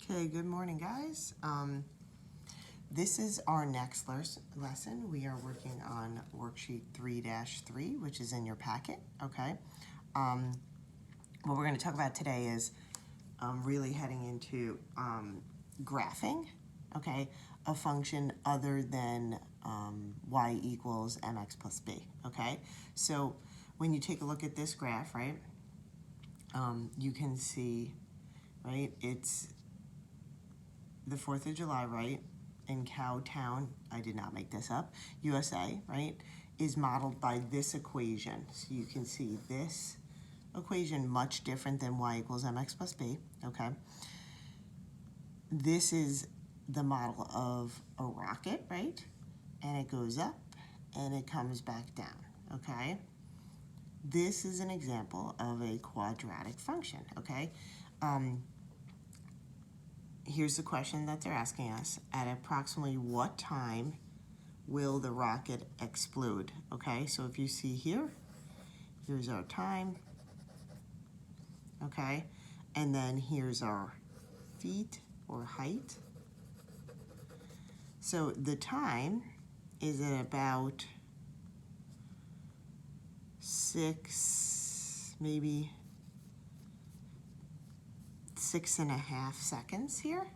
Okay, good morning, guys. This is our next lesson. We are working on worksheet 3-3, which is in your packet, okay? What we're going to talk about today is really heading into graphing, okay, a function other than y equals mx plus b, okay? So when you take a look at this graph, right, you can see, right, it's the 4th of July, right, in Cowtown, I did not make this up, USA, right, is modeled by this equation. So you can see this equation much different than y equals mx plus b, okay? This is the model of a rocket, right? And it goes up and it comes back down, okay? This is an example of a quadratic function, okay? Here's the question that they're asking us. At approximately what time will the rocket explode? Okay, so if you see here, here's our time, okay? And then here's our feet or height. So the time is at about 6.5 seconds here,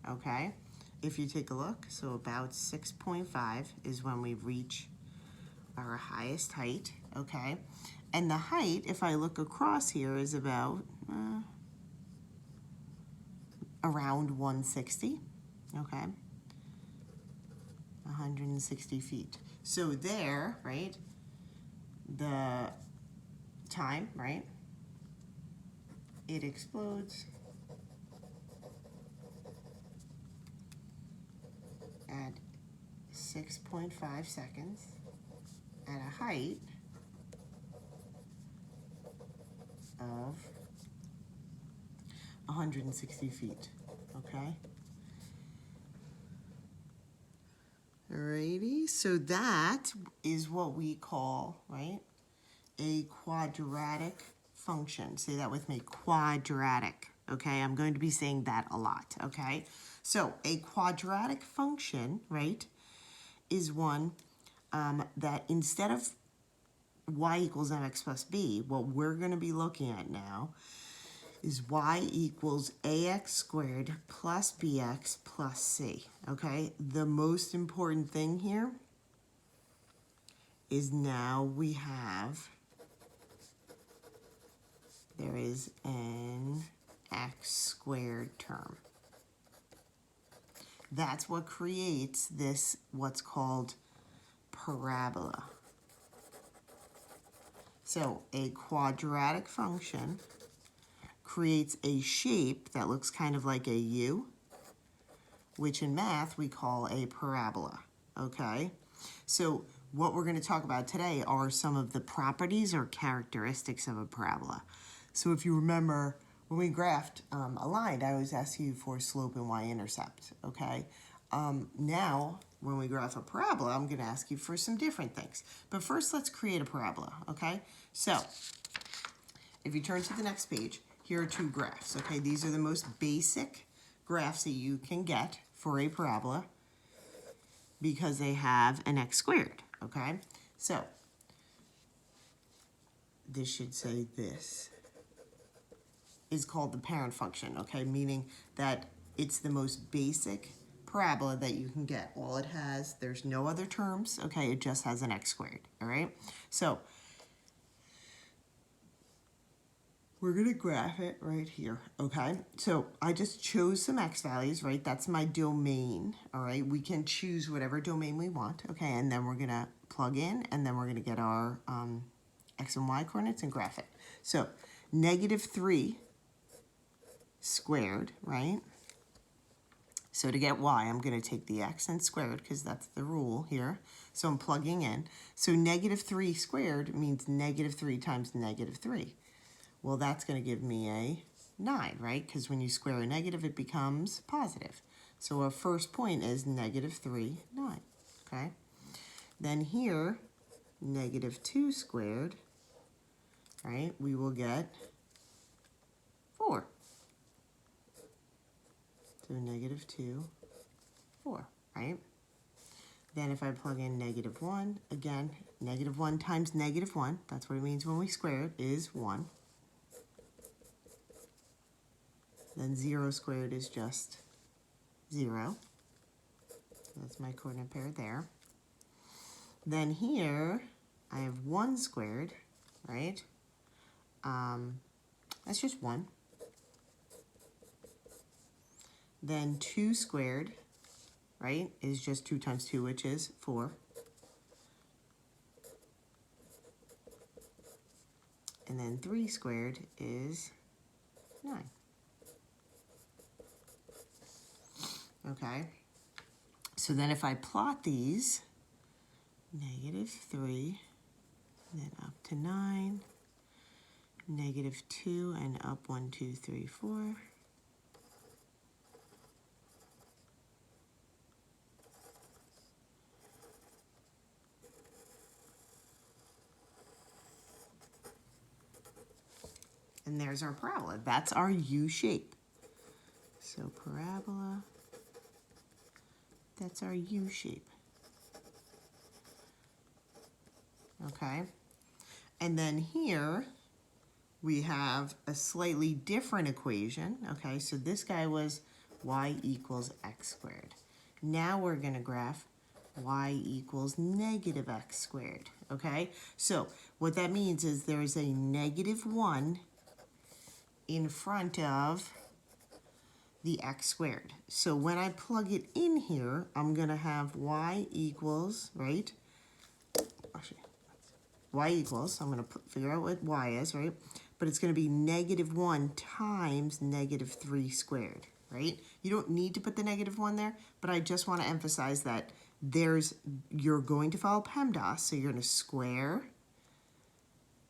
okay? If you take a look, so about 6.5 is when we reach our highest height, okay? And the height, if I look across here, is about around 160, okay? 160 feet. So there, right, the time, right, it explodes at 6.5 seconds at a height of 160 feet, okay? Alrighty, so that is what we call, right, a quadratic function. Say that with me, quadratic, okay? I'm going to be saying that a lot, okay? So a quadratic function, right, is one that instead of y equals mx plus b, what we're going to be looking at now is y equals ax squared plus bx plus c, okay? The most important thing here is now we have, there is an x squared term. That's what creates this, what's called parabola. So a quadratic function creates a shape that looks kind of like a U, which in math we call a parabola, okay? So what we're going to talk about today are some of the properties or characteristics of a parabola. So if you remember, when we graphed a line, I always ask you for slope and y-intercept, okay? Now, when we graph a parabola, I'm going to ask you for some different things. But first, let's create a parabola, okay? So if you turn to the next page, here are two graphs, okay? These are the most basic graphs that you can get for a parabola because they have an x squared, okay? So this should say this is called the parent function, okay? Meaning that it's the most basic parabola that you can get. All it has, there's no other terms, okay? It just has an x squared, all right? So we're going to graph it right here, okay? So I just chose some x values, right? That's my domain, all right? We can choose whatever domain we want, okay? And then we're going to plug in, and then we're going to get our x and y coordinates and graph it. So -3 squared, right? So to get y, I'm going to take the x and squared because that's the rule here. So I'm plugging in. So -3 squared means -3 times -3. Well, that's going to give me a 9, right? Because when you square a negative, it becomes positive. So our first point is -3, 9, okay? Then here, -2 squared, right? We will get 4. So negative 2, 4, right? Then if I plug in negative 1, again, negative 1 times negative 1, that's what it means when we square it, is 1. Then 0 squared is just 0. So that's my coordinate pair there. Then here, I have 1 squared, right? That's just 1. Then 2 squared, right, is just 2 times 2, which is 4. And then 3 squared is 9. Okay, so then if I plot these, negative 3, then up to 9, negative 2, and up 1, 2, 3, 4. And there's our parabola. That's our U shape. So parabola, that's our U shape. Okay, and then here we have a slightly different equation. Okay, so this guy was y equals x squared. Now we're going to graph y equals negative x squared. Okay, so what that means is there's a negative 1 in front of the x squared. So when I plug it in here, I'm going to have y equals, right? Actually, y equals, I'm going to figure out what y is, right? But it's going to be negative 1 times negative 3 squared, right? You don't need to put the negative 1 there, but I just want to emphasize that you're going to follow PEMDAS, so you're going to square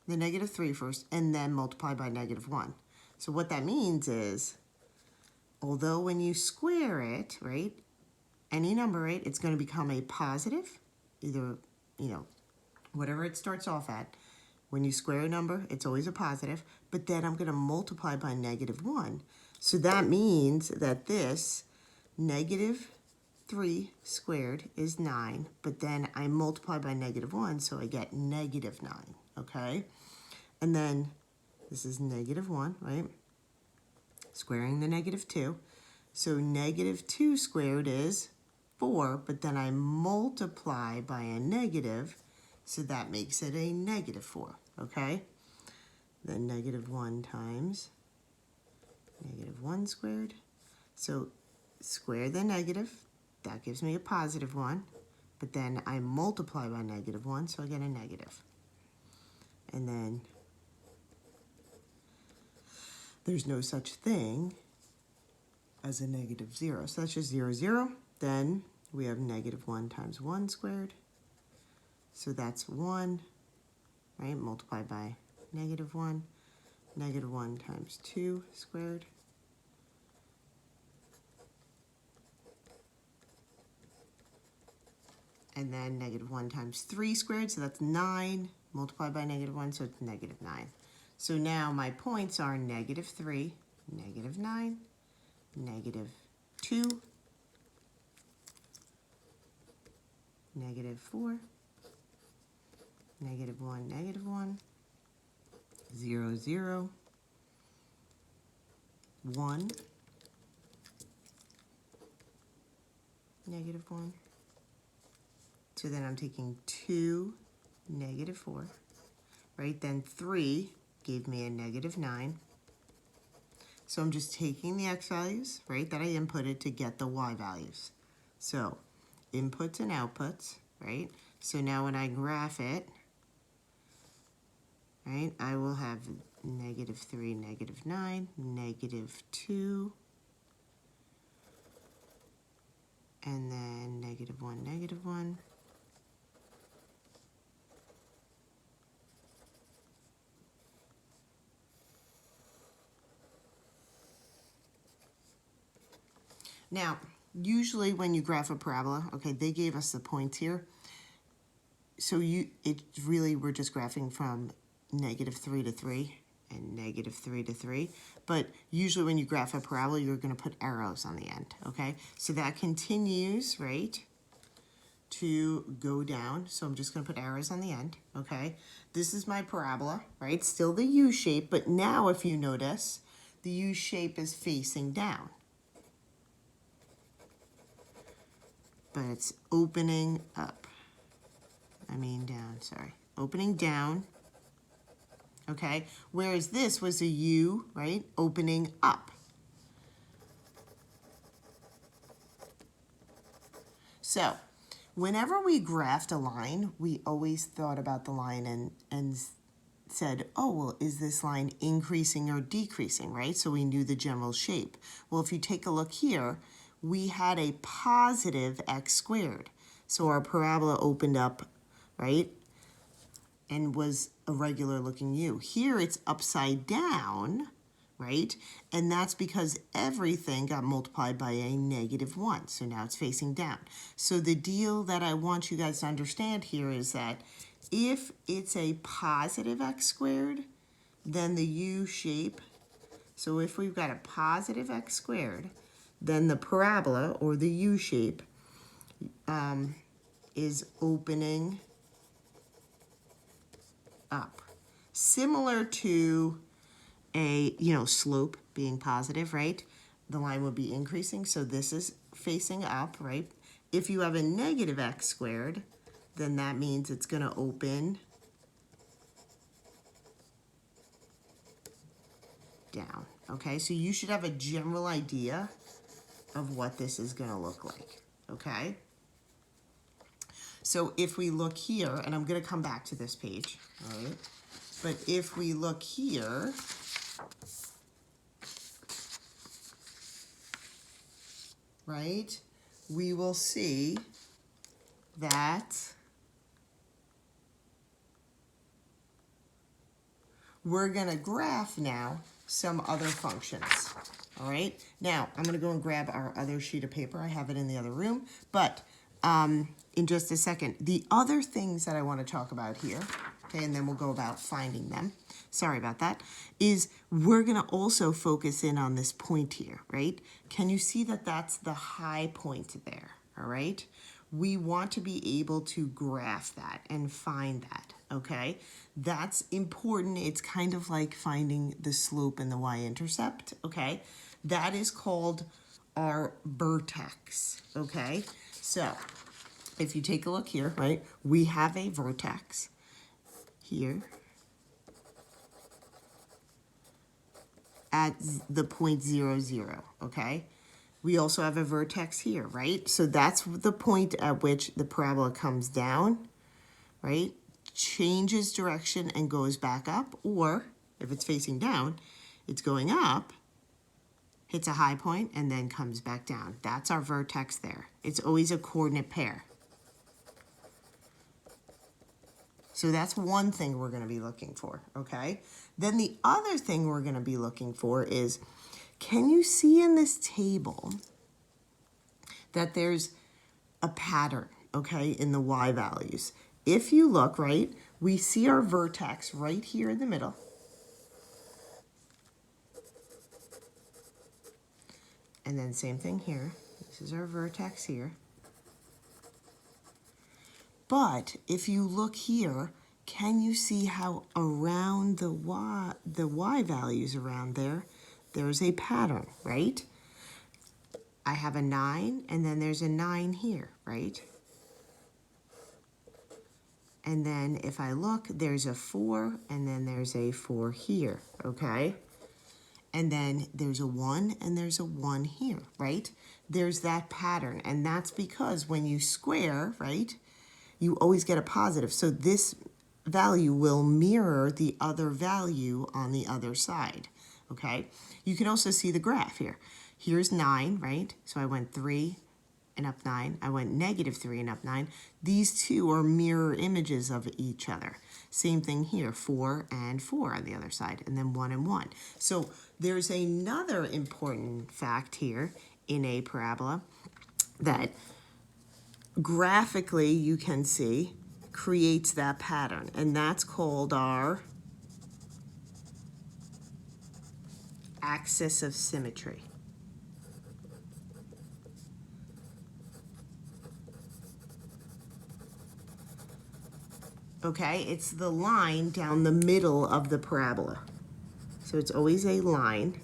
the negative 3 first and then multiply by negative 1. So what that means is, although when you square it, right, any number, right, it's going to become a positive, either, whatever it starts off at. When you square a number, it's always a positive, but then I'm going to multiply by negative 1. So that means that this negative 3 squared is 9, but then I multiply by negative 1, so I get negative 9, okay? And then this is negative 1, right? Squaring the negative 2. So negative 2 squared is 4, but then I multiply by a negative, so that makes it a negative 4, okay? Then negative 1 times negative 1 squared. So square the negative, that gives me a positive 1, but then I multiply by negative 1, so I get a negative. And then there's no such thing as a negative 0. So that's just 0, 0. Then we have negative 1 times 1 squared. So that's 1, right? Multiplied by negative 1. Negative 1 times 2 squared. And then negative 1 times 3 squared, so that's 9. Multiplied by negative 1, so it's negative 9. So now my points are negative 3, negative 9, negative 2, negative 4, negative 1, 0, 0, 1, negative 1. So then I'm taking 2, negative 4, right? Then 3 gave me a negative 9. So I'm just taking the x values, right, that I inputted to get the y values. So inputs and outputs, right? So now when I graph it, right, I will have negative 3, negative 9, negative 2, and then negative 1, negative 1. Now, usually when you graph a parabola, okay, they gave us the points here. So we're just graphing from negative 3 to 3, and -3 to 3. But usually when you graph a parabola, you're going to put arrows on the end, okay? So that continues, right, to go down. So I'm just going to put arrows on the end, okay? This is my parabola, right? Still the U shape, but now if you notice, the U shape is facing down. But it's opening up. Down, sorry. Opening down, okay? Whereas this was a U, right? Opening up. So, whenever we graphed a line, we always thought about the line and said, oh, well, is this line increasing or decreasing, right? So we knew the general shape. Well, if you take a look here, we had a positive x squared. So our parabola opened up, right, and was a regular looking U. Here it's upside down, right? And that's because everything got multiplied by a -1. So now it's facing down. So the deal that I want you guys to understand here is that if it's a positive x squared, then the U shape, so if we've got a positive x squared, then the parabola or the U shape is opening up. Similar to a, slope being positive, right? The line would be increasing, so this is facing up, right? If you have a negative x squared, then that means it's going to open down, okay? So you should have a general idea of what this is going to look like, okay? So if we look here, and I'm going to come back to this page, all right? But if we look here, right, we will see that we're going to graph now some other functions, all right? Now, I'm going to go and grab our other sheet of paper. I have it in the other room, but in just a second, the other things that I want to talk about here, okay, and then we'll go about finding them, sorry about that, is we're going to also focus in on this point here, right? Can you see that that's the high point there, all right? We want to be able to graph that and find that, okay? That's important. It's kind of like finding the slope and the y-intercept, okay? That is called our vertex, okay? So if you take a look here, right, we have a vertex here at the point 0, 0, okay? We also have a vertex here, right? So that's the point at which the parabola comes down, right? Changes direction and goes back up, or if it's facing down, it's going up, hits a high point, and then comes back down. That's our vertex there. It's always a coordinate pair. So that's one thing we're going to be looking for, okay? Then the other thing we're going to be looking for is, can you see in this table that there's a pattern, okay, in the y values? If you look, right, we see our vertex right here in the middle. And then same thing here. This is our vertex here. But if you look here, can you see how around the y values around there, there's a pattern, right? I have a 9, and then there's a 9 here, right? And then if I look, there's a 4, and then there's a 4 here, okay? And then there's a 1, and there's a 1 here, right? There's that pattern, and that's because when you square, right, you always get a positive. So this value will mirror the other value on the other side, okay? You can also see the graph here. Here's 9, right? So I went 3 and up 9. I went -3 and up 9. These two are mirror images of each other. Same thing here, 4 and 4 on the other side, and then 1 and 1. So there's another important fact here in a parabola that graphically you can see creates that pattern, and that's called our axis of symmetry. Okay, it's the line down the middle of the parabola. So it's always a line.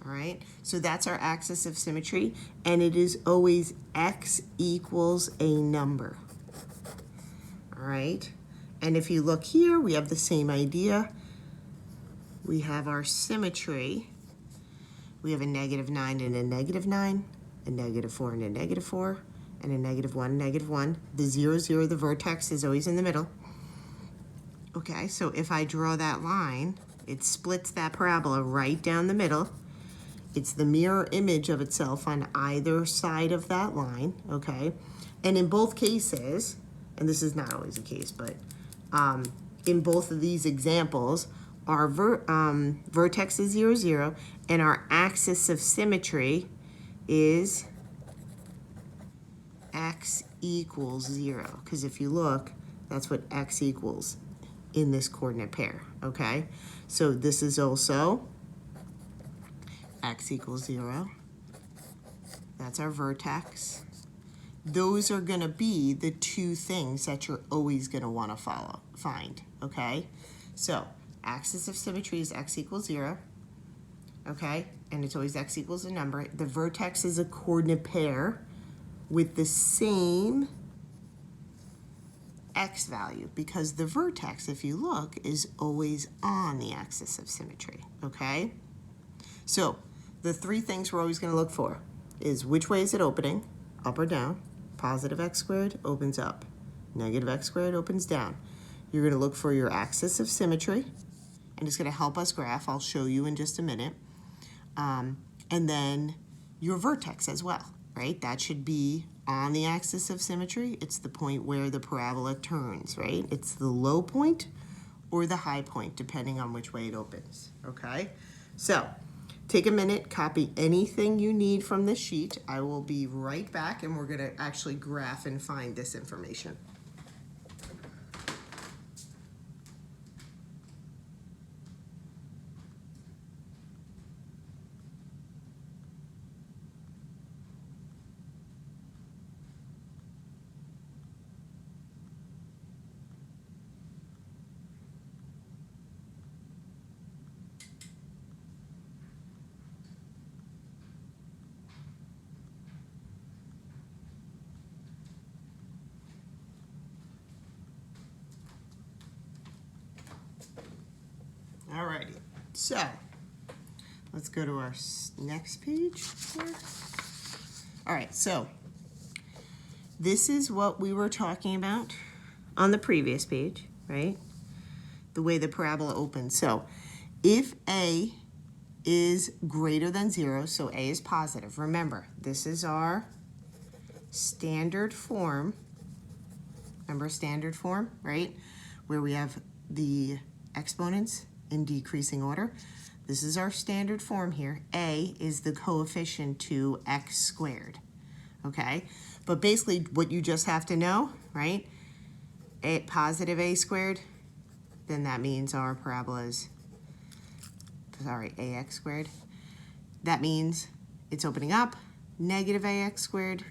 All right, so that's our axis of symmetry, and it is always x equals a number. All right, and if you look here, we have the same idea. We have our symmetry. We have a -9 and a -9, a -4 and a -4, and a -1, -1. The 0, 0, the vertex is always in the middle. Okay, so if I draw that line, it splits that parabola right down the middle. It's the mirror image of itself on either side of that line, okay? And in both cases, and this is not always the case, but in both of these examples, our vertex is 0, 0, and our axis of symmetry is x equals 0. Because if you look, that's what x equals in this coordinate pair, okay? So this is also x equals 0. That's our vertex. Those are going to be the two things that you're always going to want to find, okay? So axis of symmetry is x equals 0, okay? And it's always x equals a number. The vertex is a coordinate pair with the same x value, because the vertex, if you look, is always on the axis of symmetry, okay? So the three things we're always going to look for is which way is it opening, up or down. Positive x squared opens up. Negative x squared opens down. You're going to look for your axis of symmetry, and it's going to help us graph. I'll show you in just a minute. And then your vertex as well, right? That should be on the axis of symmetry. It's the point where the parabola turns, right? It's the low point or the high point, depending on which way it opens, okay? So take a minute, copy anything you need from this sheet. I will be right back, and we're going to actually graph and find this information. Alrighty, so let's go to our next page here. All right, so this is what we were talking about on the previous page, right? The way the parabola opens. So if A is greater than 0, so A is positive. Remember, this is our standard form. Remember standard form, right? Where we have the exponents in decreasing order. This is our standard form here. A is the coefficient to x squared, okay? But basically what you just have to know, right? Positive a squared, then that means our parabola is, ax squared. That means it's opening up. Negative ax squared,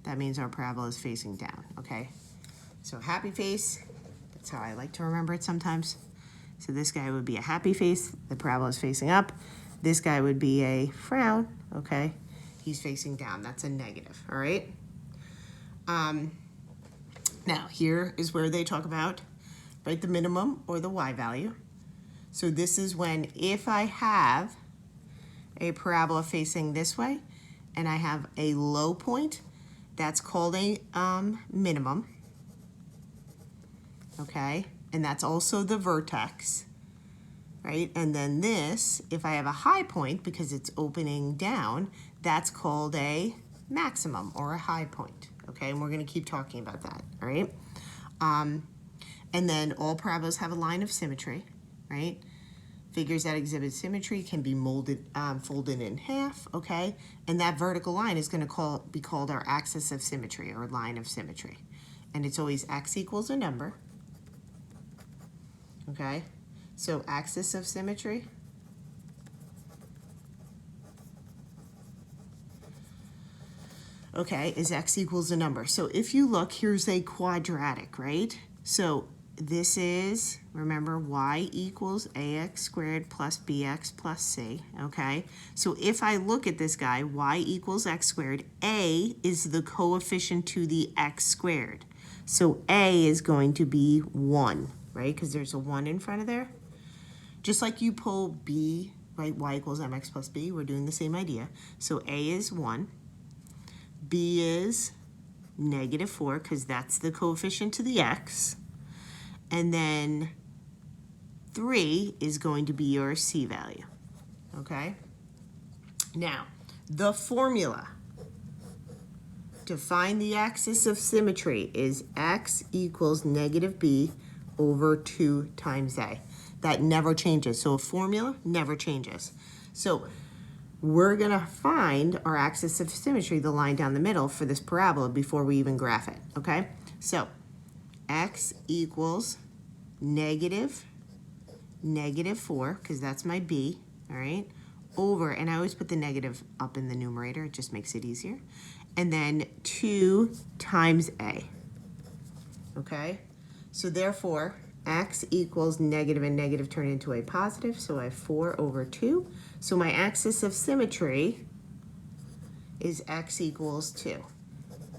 that means our parabola is facing down, okay? So happy face, that's how I like to remember it sometimes. So this guy would be a happy face, the parabola is facing up. This guy would be a frown, okay? He's facing down, that's a negative, all right? Now here is where they talk about, right, the minimum or the y value. So this is when if I have a parabola facing this way and I have a low point, that's called a minimum, okay? And that's also the vertex, right? And then this, if I have a high point, because it's opening down, that's called a maximum or a high point, okay? And we're gonna keep talking about that, all right? And then all parabolas have a line of symmetry, right? Figures that exhibit symmetry can be folded in half, okay? And that vertical line is going to be called our axis of symmetry or line of symmetry. And it's always x equals a number, okay? So axis of symmetry is x equals a number. So if you look, here's a quadratic, right? So this is, remember, y equals ax squared plus bx plus c, okay? So if I look at this guy, y equals x squared, a is the coefficient to the x squared. So a is going to be 1, right? Because there's a 1 in front of there. Just like you pull b, right, y equals mx plus b, we're doing the same idea. So a is 1, b is -4, because that's the coefficient to the x. And then 3 is going to be your c value, okay? Now, the formula to find the axis of symmetry is x equals -b over 2 times a. That never changes. So a formula never changes. So we're going to find our axis of symmetry, the line down the middle, for this parabola before we even graph it, okay? So x equals -4, because that's my b, all right, over, and I always put the negative up in the numerator, it just makes it easier, and then 2 times a, okay? So therefore, x equals negative, and negative turn into a positive, so I have 4 over 2. So my axis of symmetry is x equals 2.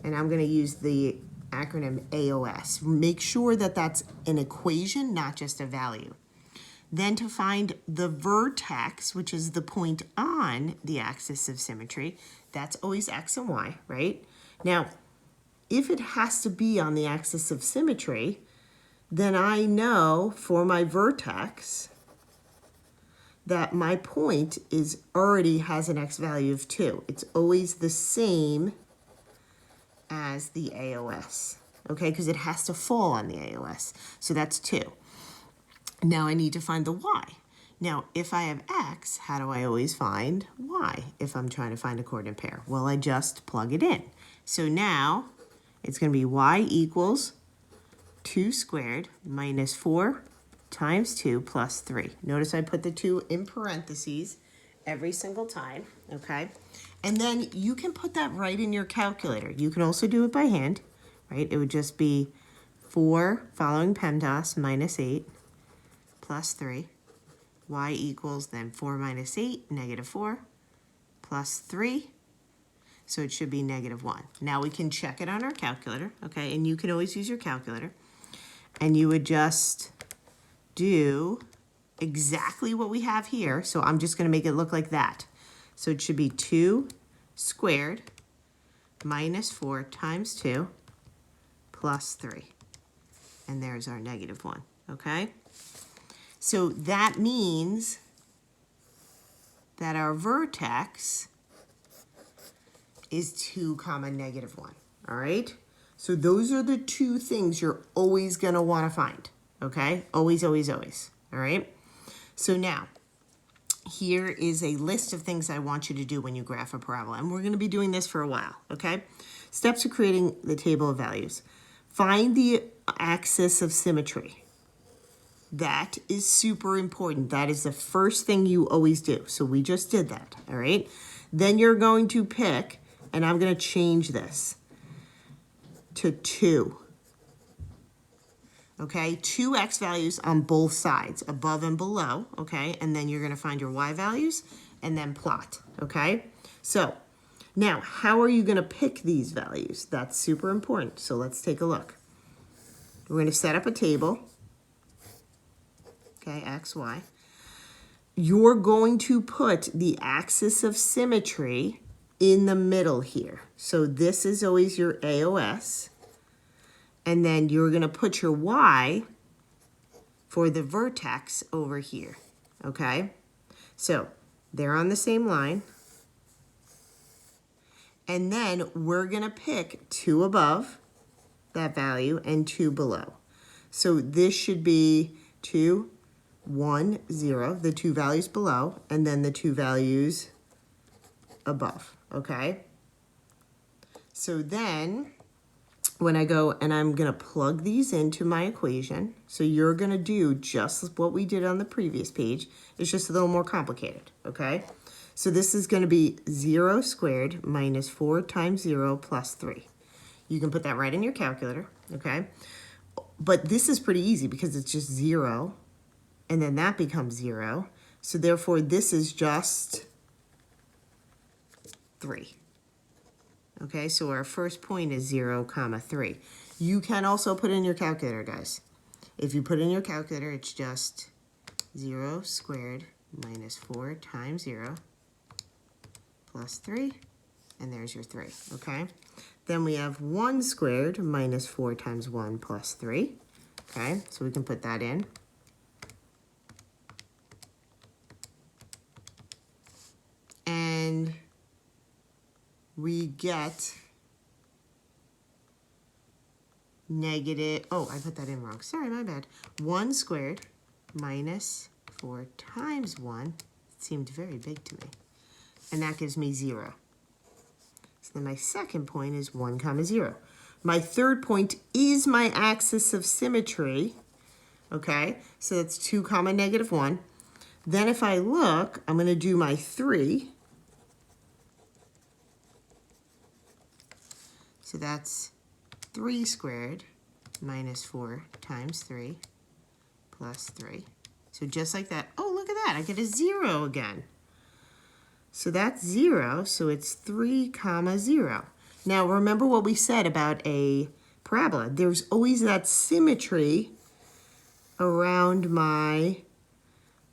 And I'm going to use the acronym AOS. Make sure that that's an equation, not just a value. Then to find the vertex, which is the point on the axis of symmetry, that's always x and y, right? Now, if it has to be on the axis of symmetry, then I know for my vertex that my point already has an x value of 2. It's always the same as the AOS, okay? Because it has to fall on the AOS. So that's 2. Now I need to find the y. Now, if I have x, how do I always find y if I'm trying to find a coordinate pair? Well, I just plug it in. So now it's going to be y equals 2 squared minus 4 times 2 plus 3. Notice I put the 2 in parentheses every single time, okay? And then you can put that right in your calculator. You can also do it by hand, right? It would just be 4 following PEMDAS minus 8 plus 3. Y equals then 4 minus 8, -4, plus 3. So it should be -1. Now we can check it on our calculator, okay? And you can always use your calculator. And you would just do exactly what we have here. So I'm just going to make it look like that. So it should be 2 squared minus 4 times 2 plus 3. And there's our -1, okay? So that means that our vertex is 2, -1, all right? So those are the 2 things you're always going to want to find, okay? Always, always, always, all right? So now, here is a list of things I want you to do when you graph a parabola, and we're going to be doing this for a while, okay? Steps to creating the table of values. Find the axis of symmetry. That is super important. That is the first thing you always do. So we just did that, all right? Then you're going to pick, and I'm going to change this to 2. Okay, 2 x values on both sides, above and below, okay? And then you're going to find your y values and then plot, okay? So now, how are you going to pick these values? That's super important. So let's take a look. We're going to set up a table, okay, x, y. You're going to put the axis of symmetry in the middle here. So this is always your AOS. And then you're going to put your y for the vertex over here, okay? So they're on the same line. And then we're going to pick 2 above that value and 2 below. So this should be 2 1, 0, the two values below, and then the two values above, okay? So then, when I go and I'm going to plug these into my equation, so you're going to do just what we did on the previous page. It's just a little more complicated, okay? So this is going to be 0 squared minus 4 times 0 plus 3. You can put that right in your calculator, okay? But this is pretty easy because it's just 0, and then that becomes 0. So therefore, this is just 3. Okay, so our first point is 0, 3. You can also put in your calculator, guys. If you put in your calculator, it's just 0 squared minus 4 times 0 plus 3, and there's your 3, okay? Then we have 1 squared minus 4 times 1 plus 3, okay? So we can put that in. And we get negative, oh, I put that in wrong. Sorry, my bad. 1 squared minus 4 times 1 seemed very big to me. And that gives me 0. So then my second point is 1, 0. My third point is my axis of symmetry. Okay, so that's 2, negative 1. Then if I look, I'm going to do my 3. So that's 3 squared minus 4 times 3 plus 3. So just like that. Oh, look at that. I get a 0 again. So that's 0. So it's 3, 0. Now remember what we said about a parabola. There's always that symmetry around my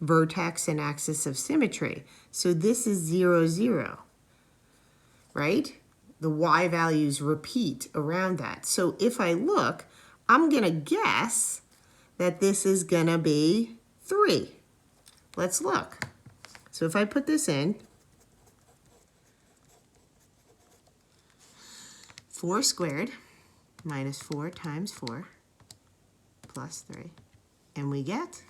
vertex and axis of symmetry. So this is 0, 0, right? The y values repeat around that. So if I look, I'm going to guess that this is going to be 3. Let's look. So if I put this in, 4 squared minus 4 times 4 plus 3. And we get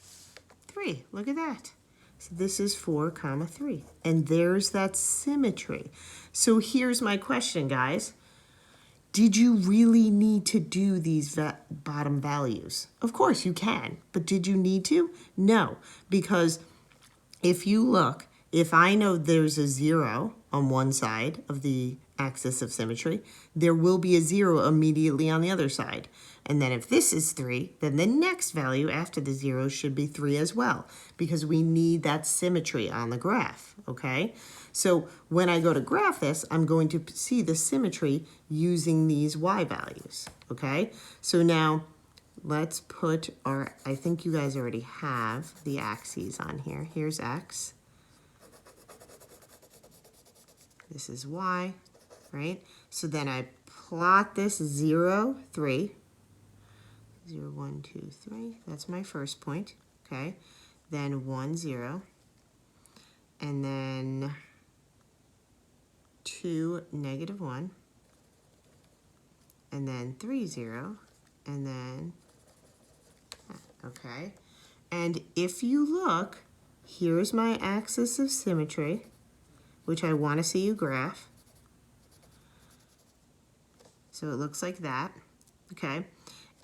3. Look at that. So this is 4, 3. And there's that symmetry. So here's my question, guys. Did you really need to do these bottom values? Of course you can, but did you need to? No, because if you look, if I know there's a 0 on one side of the axis of symmetry, there will be a 0 immediately on the other side. And then if this is 3, then the next value after the 0 should be 3 as well, because we need that symmetry on the graph, okay? So when I go to graph this, I'm going to see the symmetry using these y values, okay? So now let's put our, I think you guys already have the axes on here. Here's x. This is y, right? So then I plot this 0, 3. 0, 1, 2, 3. That's my first point, okay? Then 1, 0. And then 2, negative 1. And then 3, 0. And then, okay? And if you look, here's my axis of symmetry, which I want to see you graph. So it looks like that, okay?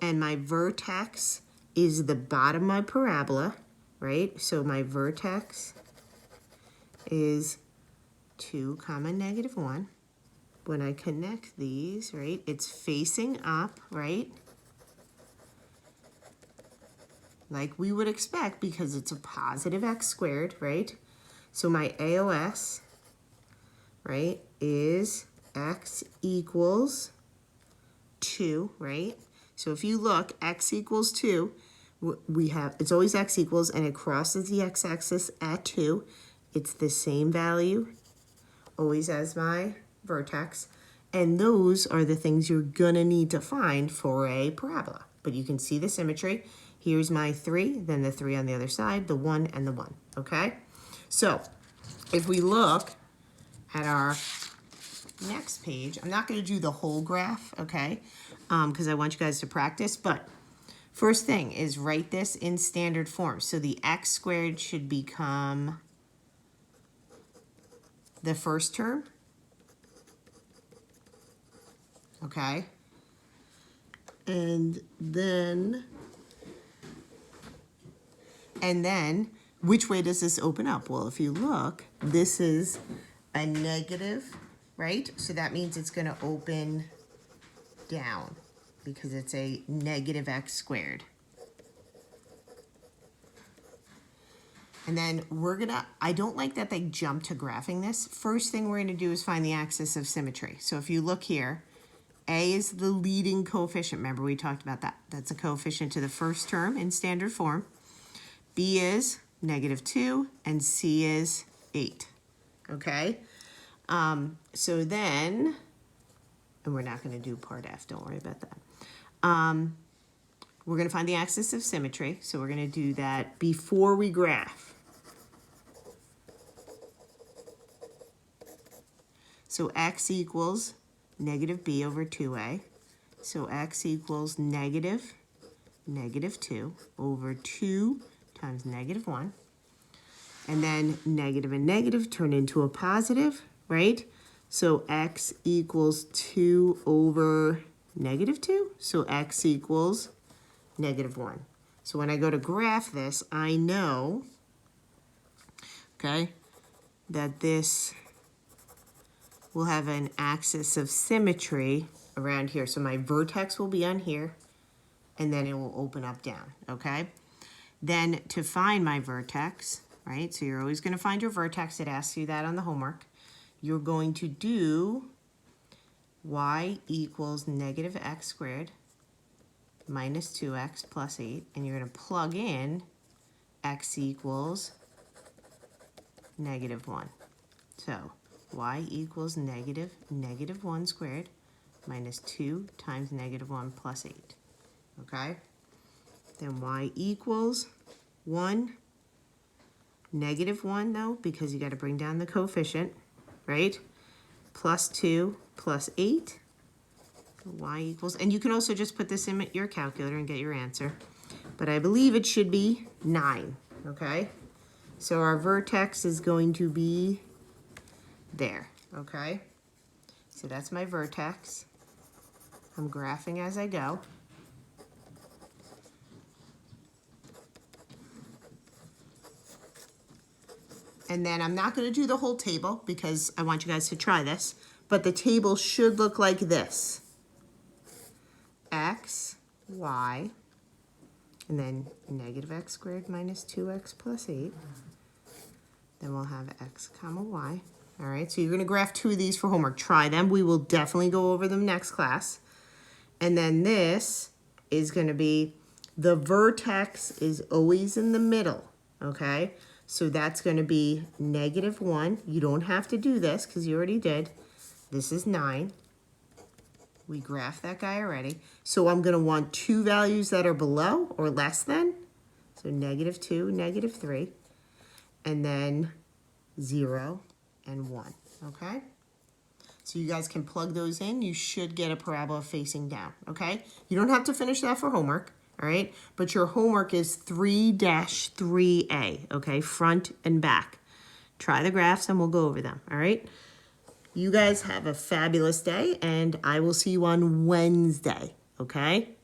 And my vertex is the bottom of my parabola, right? So my vertex is 2, negative 1. When I connect these, right, it's facing up, right? Like we would expect because it's a positive x squared, right? So my AOS, right, is x equals 2, right? So if you look, x equals 2, we have, it's always x equals, and it crosses the x-axis at 2. It's the same value, always as my vertex. And those are the things you're gonna need to find for a parabola. But you can see the symmetry. Here's my 3, then the 3 on the other side, the 1 and the 1, okay? So if we look at our next page, I'm not gonna do the whole graph, okay? Because I want you guys to practice, but First thing is write this in standard form. So the x squared should become the first term. Okay. And then, which way does this open up? Well, if you look, this is a negative, right? So that means it's going to open down because it's a negative x squared. And then I don't like that they jump to graphing this. First thing we're going to do is find the axis of symmetry. So if you look here, A is the leading coefficient. Remember, we talked about that. That's a coefficient to the first term in standard form. B is -2, and C is 8. Okay? So then, and we're not going to do part F. Don't worry about that. We're going to find the axis of symmetry. So we're going to do that before we graph. So x equals -b over 2a. So x equals -2 over 2 times -1. And then negative and negative turn into a positive, right? So x equals 2 over -2. So x equals -1. So when I go to graph this, I know, okay, that this will have an axis of symmetry around here. So my vertex will be on here, and then it will open up down, okay? Then to find my vertex, right, so you're always going to find your vertex. It asks you that on the homework. You're going to do y equals -x squared minus 2x plus 8, and you're going to plug in x equals -1. So y equals -1 squared minus 2 times -1 plus 8. Okay? Then y equals 1, -1 though, because you got to bring down the coefficient, right? Plus 2 plus 8. Y equals, and you can also just put this in your calculator and get your answer. But I believe it should be 9. Okay? So our vertex is going to be there, okay? So that's my vertex. I'm graphing as I go. And then I'm not going to do the whole table because I want you guys to try this, but the table should look like this. X, y, and then -x squared minus 2x plus 8. Then we'll have x comma y. All right, so you're going to graph 2 of these for homework. Try them. We will definitely go over them next class. And then this is going to be, the vertex is always in the middle, okay? So that's going to be -1. You don't have to do this because you already did. This is 9. We graphed that guy already. So I'm going to want 2 values that are below or less than. So -2, -3. And then 0 and 1, okay? So you guys can plug those in. You should get a parabola facing down, okay? You don't have to finish that for homework, all right? But your homework is 3-3A, okay? Front and back. Try the graphs and we'll go over them, all right? You guys have a fabulous day, and I will see you on Wednesday, okay?